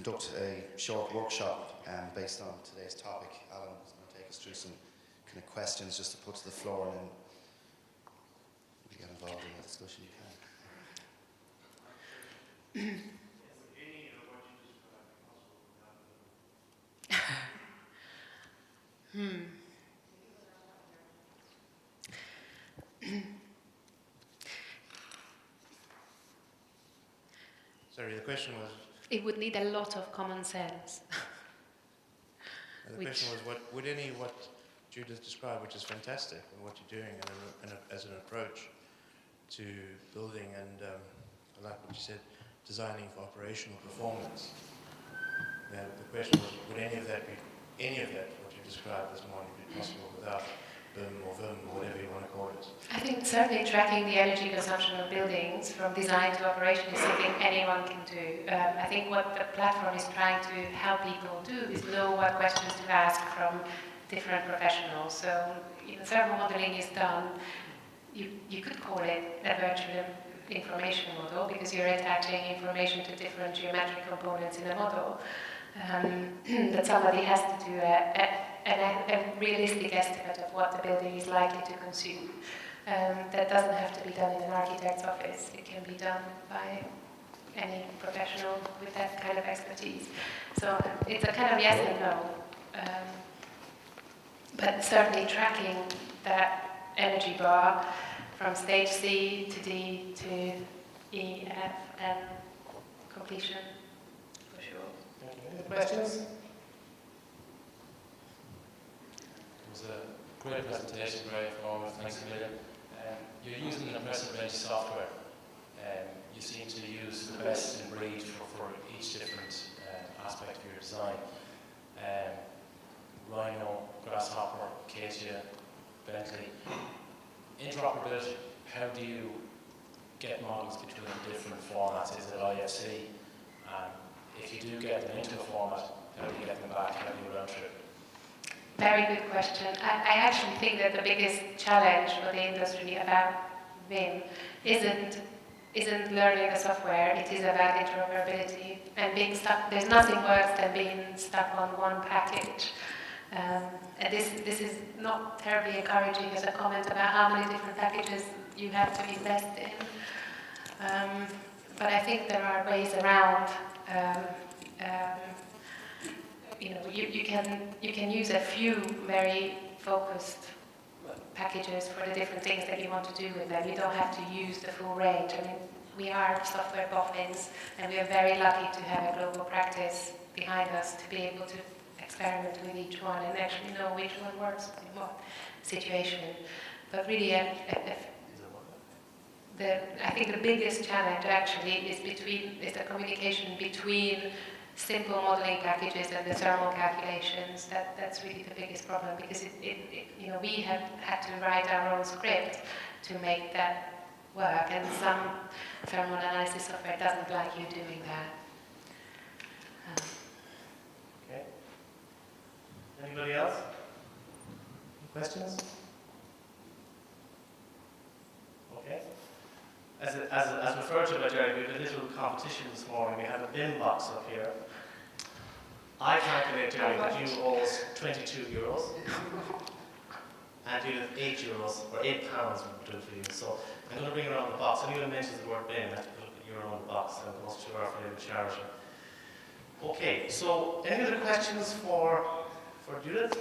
conduct a short workshop based on today's topic. Alan is going to take us through some kind of questions just to put to the floor, and then we get involved in the discussion. Sorry, the question was... It would need a lot of common sense. The question was, what Judith described, which is fantastic, and what you're doing as an approach to building and, I like what you said, designing for operational performance. Now, the question was, would any of that, what you described this morning, be possible without BIM or VIM or whatever you want to call it? I think certainly tracking the energy consumption of buildings from design to operation is something anyone can do. I think what the platform is trying to help people do is know what questions to ask from different professionals. So, thermal modeling is done. You could call it a virtual information model because you're attaching information to different geometric components in a model. That somebody has to do a realistic estimate of what the building is likely to consume. That doesn't have to be done in an architect's office. It can be done by any professional with that kind of expertise. So it's a kind of yes and no. But certainly tracking that energy bar from stage C to D to E, F, and completion, for sure. Thank you. Any questions? It was a great presentation, very informative. Thanks a million. You're using an impressive range of software. You seem to use the best in breed for each different aspect of your design. Rhino, Grasshopper, Acacia, Bentley. Interoperability, how do you get models between different formats? Is it IFC? If you do get them into a format, how do you get them back? How do you run through? Very good question. I actually think that the biggest challenge for the industry about BIM isn't learning the software, it is about interoperability and being stuck. There's nothing worse than being stuck on one package. And this is not terribly encouraging as a comment about how many different packages you have to invest in. But I think there are ways around. You can use a few very focused packages for the different things that you want to do with them. You don't have to use the full range. I mean, we are software boffins, and we are very lucky to have a global practice behind us to be able to experiment with each one and actually know which one works in what situation. But really, I think the biggest challenge actually is the communication between simple modeling packages and the thermal calculations. That's really the biggest problem because we have had to write our own script to make that work, and some thermal analysis software doesn't like you doing that. Okay. Anybody else? Any questions? Okay. As referred to by Jerry, we had a little competition this morning. We had a bin box up here. I calculate, Jerry, that you owe us €22, and you have €8 or £8 would do for you. So I'm going to bring around the box. Anyone mentions the word bin, I have to put your own box and it goes to our favourite charity. Okay, so any other questions for Judith?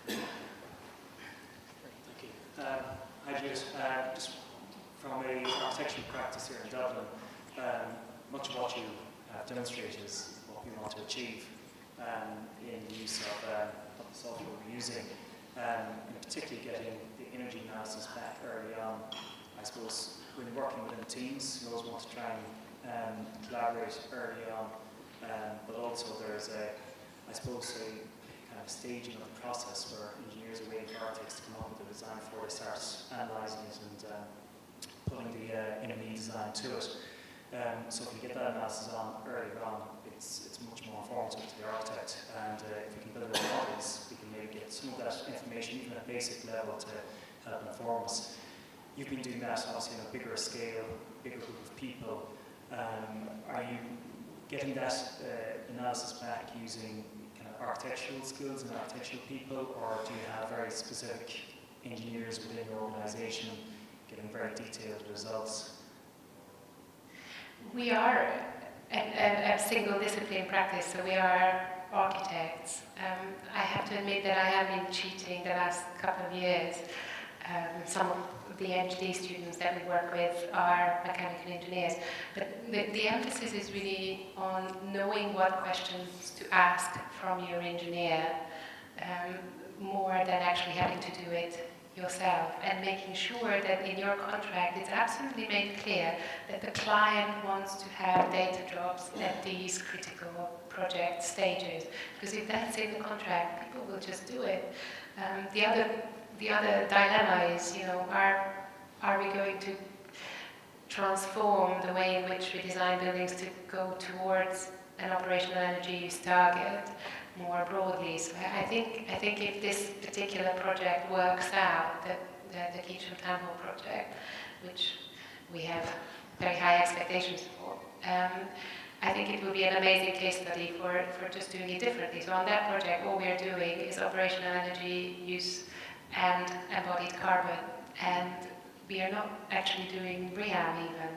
Thank you. Hi Judith. Just from a architectural practice here in Dublin, much of what you have demonstrated is what we want to achieve in the use of the software we're using, and particularly getting the energy analysis back early on. I suppose when working within teams, you always want to try and collaborate early on, but also there's a kind of staging of the process where engineers are waiting for architects to come up with a design before they start analysing it and putting the NME design to it. So if we get that analysis on earlier on, it's much more informative to the architect, and if we can build our models, we can maybe get some of that information even at basic level to help inform us. you've been doing that obviously on a bigger scale, bigger group of people. Are you getting that analysis back using kind of architectural skills and architectural people, or do you have very specific engineers within your organisation getting very detailed results? We are a single discipline practice, so we are architects. I have to admit that I have been cheating the last couple of years. Some of the PhD students that we work with are mechanical engineers, but the emphasis is really on knowing what questions to ask from your engineer, more than actually having to do it yourself, and making sure that in your contract it's absolutely made clear that the client wants to have data jobs at these critical project stages. Because if that's in the contract, people will just do it. The other dilemma is, are we going to transform the way in which we design buildings to go towards an operational energy use target more broadly? So I think if this particular project works out, the Keacham Town Hall project, which we have very high expectations for, I think it will be an amazing case study for just doing it differently. So on that project, all we're doing is operational energy use and embodied carbon, and we are not actually doing BREEAM even,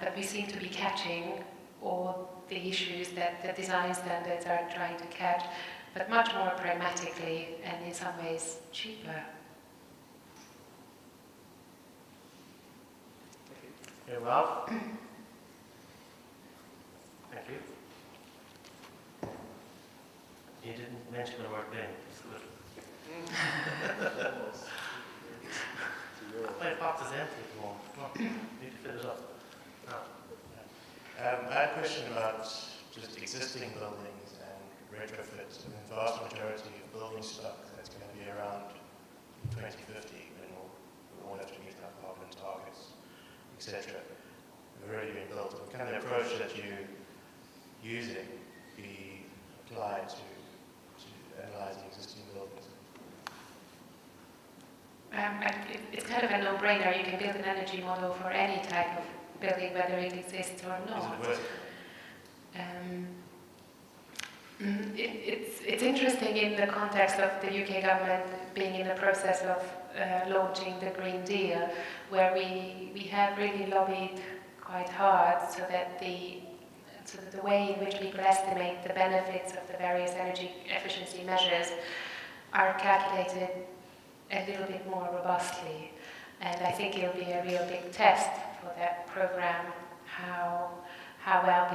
but we seem to be catching all the issues that the design standards are trying to catch, but much more pragmatically and in some ways cheaper. Very well. Thank you. You didn't mention the word bin. It's good. My box is empty at the moment. Come on, need to fill it up. No. I had a question about just existing buildings and retrofit. The vast majority of building stock that's going to be around 2050 when we won't have to meet our carbon targets, etc. have already been built. What kind of approach that you're using be applied to analysing existing buildings? It's kind of a no-brainer. You can build an energy model for any type of building, whether it exists or not. Is it worth it? It's interesting in the context of the UK government being in the process of launching the Green Deal, where we have really lobbied quite hard so that the way in which people estimate the benefits of the various energy efficiency measures are calculated a little bit more robustly. And I think it'll be a real big test for that program, how well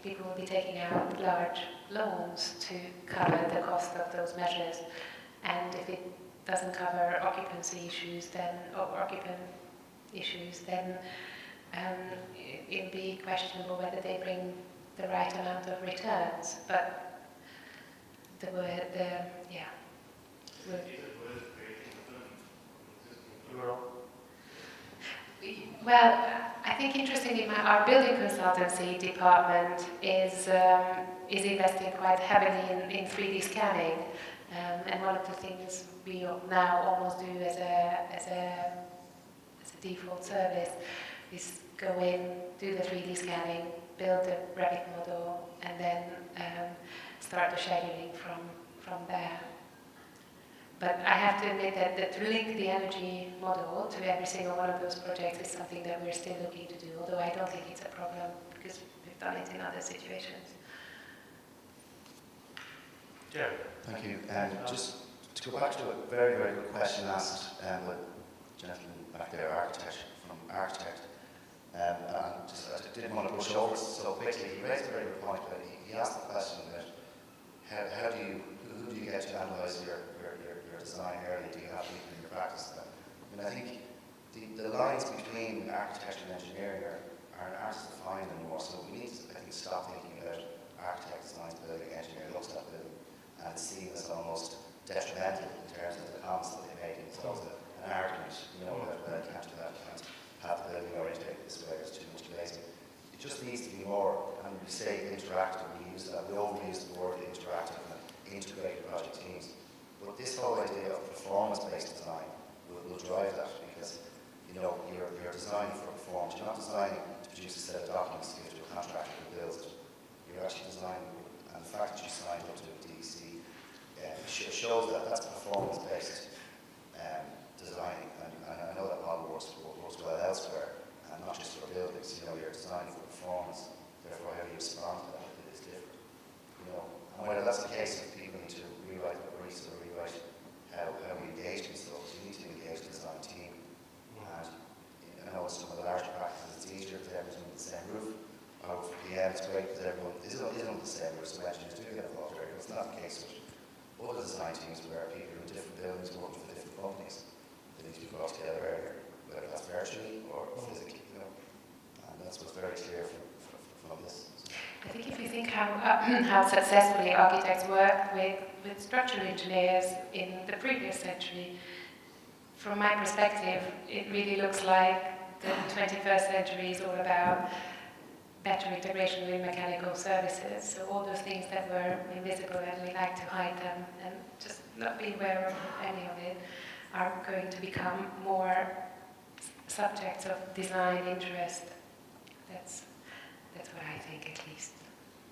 people will be taking out large loans to cover the cost of those measures. And if it doesn't cover occupancy issues, then it'll be questionable whether they bring the right amount of returns. But well, I think interestingly, our building consultancy department is investing quite heavily in 3D scanning, and one of the things we now almost do as a default service is go in, do the 3D scanning, build the Revit model, and then start the scheduling from there. But I have to admit that to link the energy model to every single one of those projects is something that we're still looking to do, although I don't think it's a problem because we've done it in other situations. Jerry. Thank you. Just to go back to a very, very good question asked by the gentleman back there, from architect. And I didn't want to push over so quickly. He raised a very good point, but he asked the question about who do you get to analyse your design early? Do you have people in your practice? I think the lines between architecture and engineering aren't as defined anymore. So we need to, I think, stop thinking about architect designs building, engineer looks at building, and it's seen as almost detrimental in terms of the comments that they make. It's always an argument, that I can't do that, I can't have the building oriented this way, there's too much glazing. It just needs to be more, and we say interactive, we overuse the word interactive and integrated project teams. But this whole idea of performance-based design will drive that, because you know you're designing for performance. You're not designing to produce a set of documents to give to a contractor who builds it. You're actually designing, and the fact that you signed up to a DEC shows that that's performance-based designing, and I know that model works well elsewhere, and not just for buildings. You know, you're designing for performance. Therefore, how you respond to that is different. You know, and whether that's the case, if people need to rewrite the briefs or rewrite how we engage themselves, you need to engage the design team. And I know in some of the larger practices, it's easier because everyone's under the same roof. Or for PM, it's great because everyone is under the same roof, so engineers do get involved there. It's not the case with other design teams where people are in different buildings working for different companies. They need to be brought together earlier, whether that's virtually or physically, you know. And that's what's very clear from this. I think if you think how successfully architects work with structural engineers in the previous century, from my perspective, it really looks like the 21st century is all about better integration with mechanical services. So all those things that were invisible and we like to hide them and just not be aware of any of it are going to become more subjects of design interest. That's what I think, at least.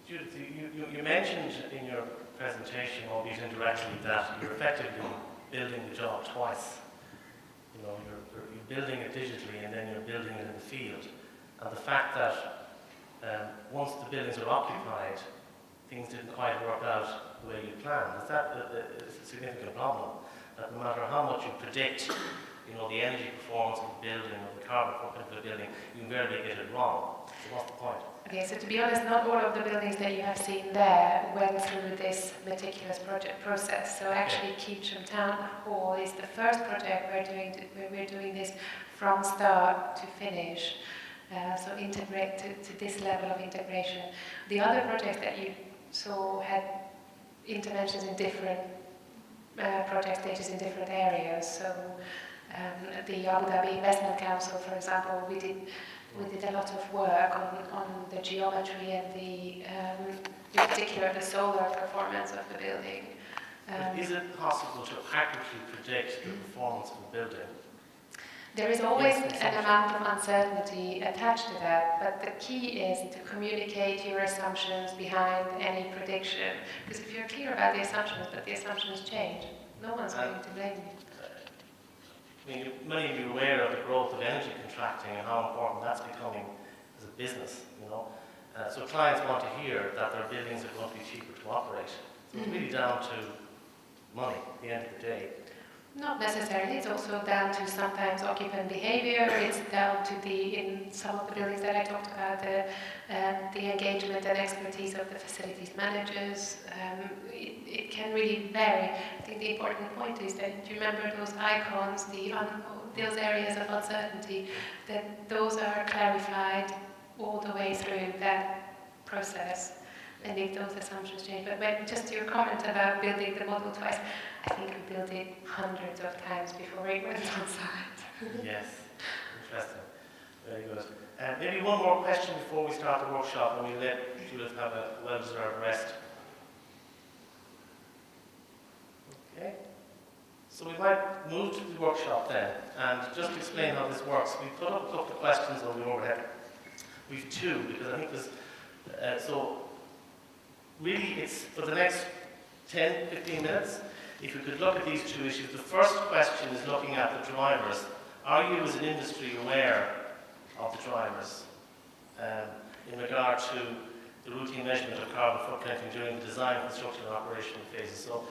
Judith, you mentioned in your presentation, albeit indirectly, that you're effectively building the job twice. You know, you're building it digitally and then you're building it in the field. And the fact that once the buildings are occupied, things didn't quite work out the way you planned. Is that a significant problem? That no matter how much you predict, you know, the energy performance of the building or the carbon footprint of the building, you invariably get it wrong. So what's the point? Okay, so to be honest, not all of the buildings that you have seen there went through this meticulous project process. So actually, Keynsham Town Hall is the first project where we're doing this from start to finish. So integrate to this level of integration. The other projects that you saw had interventions in different project stages in different areas. So the Abu Dhabi Investment Council, for example, we did a lot of work on the geometry and in particular the solar performance of the building. Is it possible to accurately predict the performance of a building? There is always an amount of uncertainty attached to that, but the key is to communicate your assumptions behind any prediction. Because if you're clear about the assumptions, but the assumptions change, no one's going to blame you. I mean, many of you are aware of the growth of energy contracting and how important that's becoming as a business, you know. So clients want to hear that their buildings are going to be cheaper to operate. So it's really down to money at the end of the day. Not necessarily. It's also down to sometimes occupant behavior. It's down to in some of the buildings that I talked about, the engagement and expertise of the facilities managers. It can really vary. I think the important point is that you remember those icons, those areas of uncertainty, that those are clarified all the way through that process. And if those assumptions change. But just your comment about building the model twice, I think we built it hundreds of times before it went on site. Yes, interesting. Very good. Maybe one more question before we start the workshop, and we'll let Judith have a well-deserved rest. Okay. So we might move to the workshop then, and just to explain how this works. We put up a couple of questions on the overhead. We've two, because I think there's, so really it's for the next 10, 15 minutes. If we could look at these two issues. The first question is looking at the drivers. Are you as an industry aware of the drivers in regard to the routine measurement of carbon footprinting during the design, construction and operational phases? So,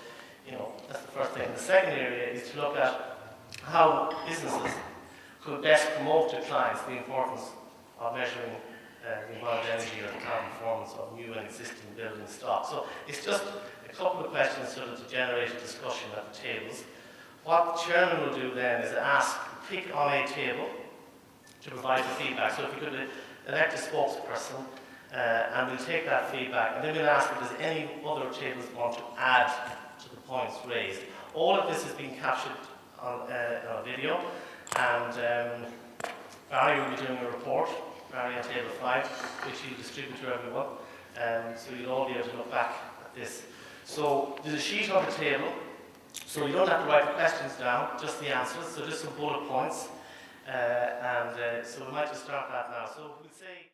you know, that's the first thing. The second area is to look at how businesses could best promote to clients the importance of measuring the amount of energy or the carbon performance of new and existing building stock. So it's just a couple of questions sort of to generate a discussion at the tables. What the chairman will do then is pick on a table to provide the feedback. So if we could elect a spokesperson, and we'll take that feedback, and then we'll ask if there's any other tables want to add to the points raised. All of this is being captured on video, and Barry will be doing a report, Barry on table 5, which he'll distribute to everyone, so you'll all be able to look back at this. So there's a sheet on the table, So you don't have to write the questions down, just the answers, so just some bullet points. So we might just start that now. So we'll say